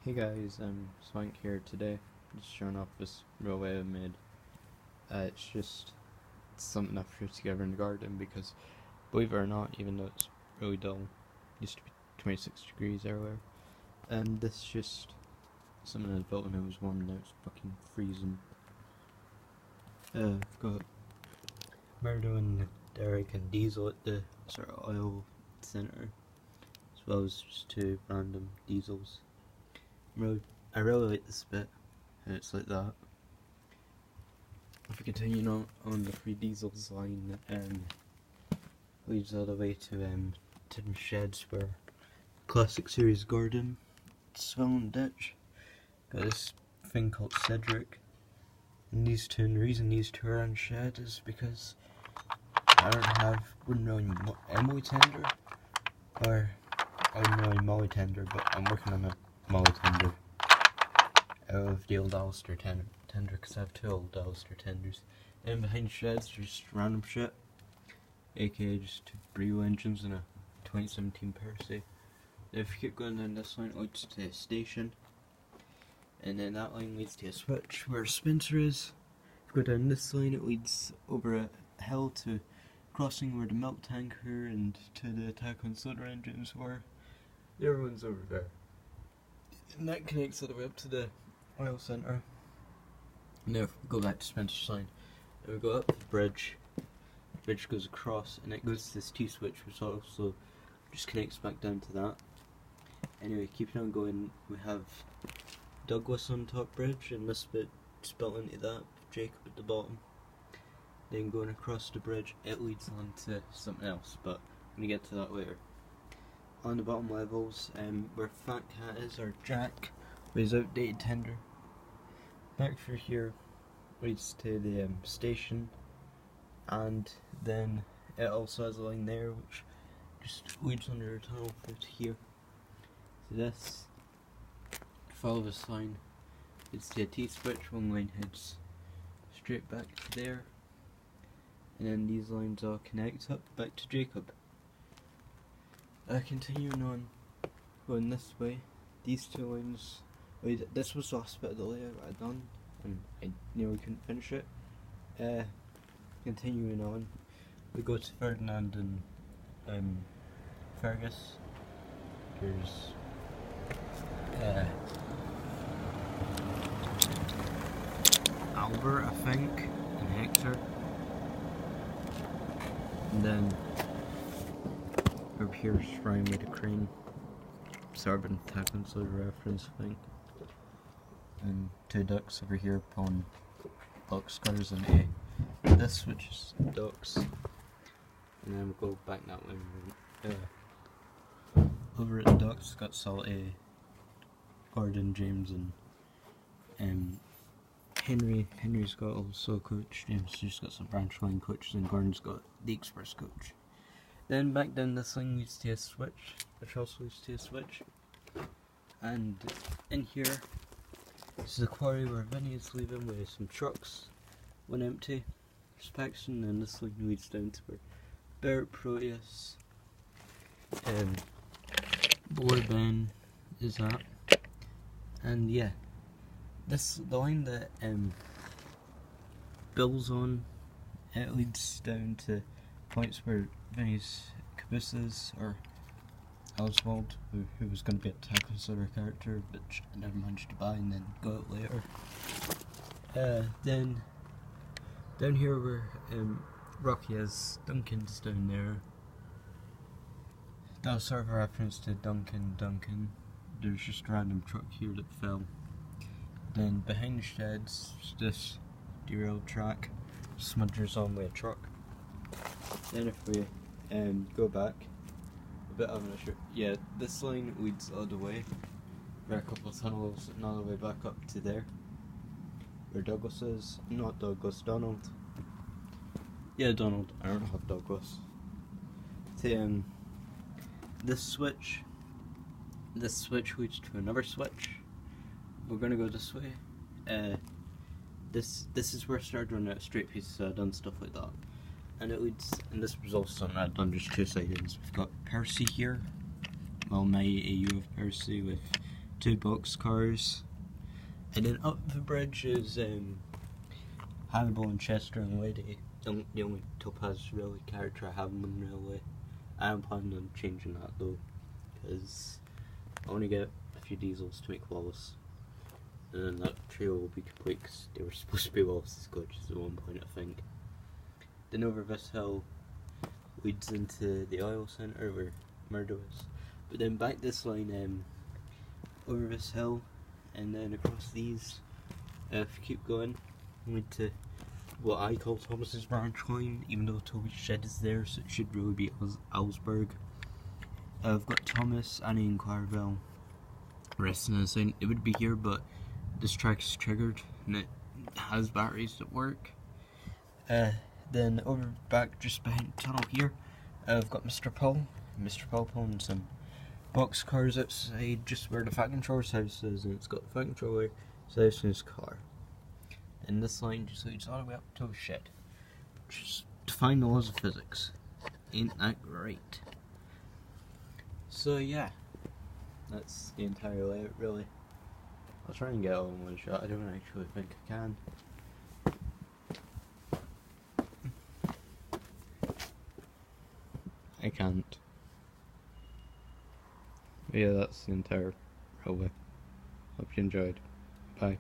Hey guys, Swank here today. Just showing off this railway I made. It's something I've put together in the garden because, believe it or not, even though it's really dull, it used to be 26 degrees everywhere. And this is just something I built when it was warm, now it's fucking freezing. Got Murdo and Derek and Diesel at the sort of oil center, as well as just two random diesels. I really like this bit, and it's like that. If we continue on the Free Diesels line, leads all the way to them sheds where Classic Series Gordon, Swelling Ditch, got this thing called Cedric, and the reason these two are on shed is because I wouldn't really Emily tender, or I wouldn't really molly tender, but I'm working on a molly tender of the old Alistair tender because I have two old Alistair tenders. And behind sheds, just random shit, aka just two Brio engines and a 2017 Percy. If you keep going down this line, it leads to a station, and then that line leads to a switch where Spencer is. If you go down this line, it leads over a hill to crossing where the milk tanker and to the Attack on Soda engines were. Everyone's over there. And that connects all the way up to the oil centre. Now if we go back to Spencer's line, and we go up the bridge goes across and it goes to this T-switch, which also just connects back down to that. Anyway, keeping on going, we have Douglas on top bridge, and this bit built into that, Jacob at the bottom. Then going across the bridge, it leads on to something else, but I'm going to get to that later. On the bottom levels, where Fat Cat is, or Jack, with his outdated tender. Back through here leads to the station, and then it also has a line there which just leads under a tunnel through to here. So this, follow this line, it's the T-switch, one line heads straight back to there, and then these lines all connect up back to Jacob. Continuing on, going this way, these two lines, this was the last bit of the layout I'd done, and I nearly couldn't finish it. Continuing on, we go to Ferdinand and Fergus. There's Albert, I think, and Hector. And then over here is Ryan with a crane. Sort of an Attack on Soda reference, I think. And two ducks over here pulling box cutters and this switch is ducks. And then we'll go back that way. Over at the ducks, got Salty, Gordon, James, and Henry. Henry's got also a coach. James just got some branch line coaches, and Gordon's got the express coach. Then back down this thing leads to a switch, which also leads to a switch. And in here, this is a quarry where Vinny is leaving with some trucks, one empty. There's Paxton, and this line leads down to where Bert, Proteus, Boy Ben is at. And yeah, the line that Bill's on, it leads down to points where Vinny's cabooses, or Oswald, who was going to be a Attack on Soda character, which I never managed to buy and then got it later. Then down here where Rocky has Duncan's down there. That was sort of a reference to Duncan. There's just a random truck here that fell. Then behind the sheds, this derailed track, smudgers on with a truck. Then if we go back a bit, I'm not sure. Yeah, this line leads all the way. There are a couple of tunnels and all the way back up to there, where Douglas is. Not Douglas, Donald. Yeah, Donald. I don't have Douglas. To this switch leads to another switch. We're gonna go this way. This is where I started running out of straight pieces, so I've done stuff like that. And it leads, and this was also something I'd done just two sidings. We've got Percy here, well, my AU of Percy with 2 boxcars, and then up the bridge is Hannibal and Chester and Lady. The only Topaz really character I have on the railway. I am planning on changing that though, because I want to get a few diesels to make Wallace, and then that trio will be complete because they were supposed to be Wallace's coaches at one point, I think. Then over this hill leads into the oil centre where Murdo is, but then back this line over this hill and then across these, if you keep going, lead to what I call Thomas's branch line, even though Toby's shed is there, so it should really be Augsburg. I've got Thomas, Annie and Clarabelle resting in the sign. It would be here, but this track is triggered and it has batteries that work. Then over back just behind the tunnel here, I've got Mr. Paul pulling some boxcars outside just where the Fat Controller's house is, and it's got the Fat Controller's house and his car. And this line just leads all the way up to a shed. Just define the laws of physics. Ain't that great? So yeah, that's the entire layout really. I'll try and get it all in one shot. I don't actually think I can. I can't. But yeah, that's the entire railway. Hope you enjoyed. Bye.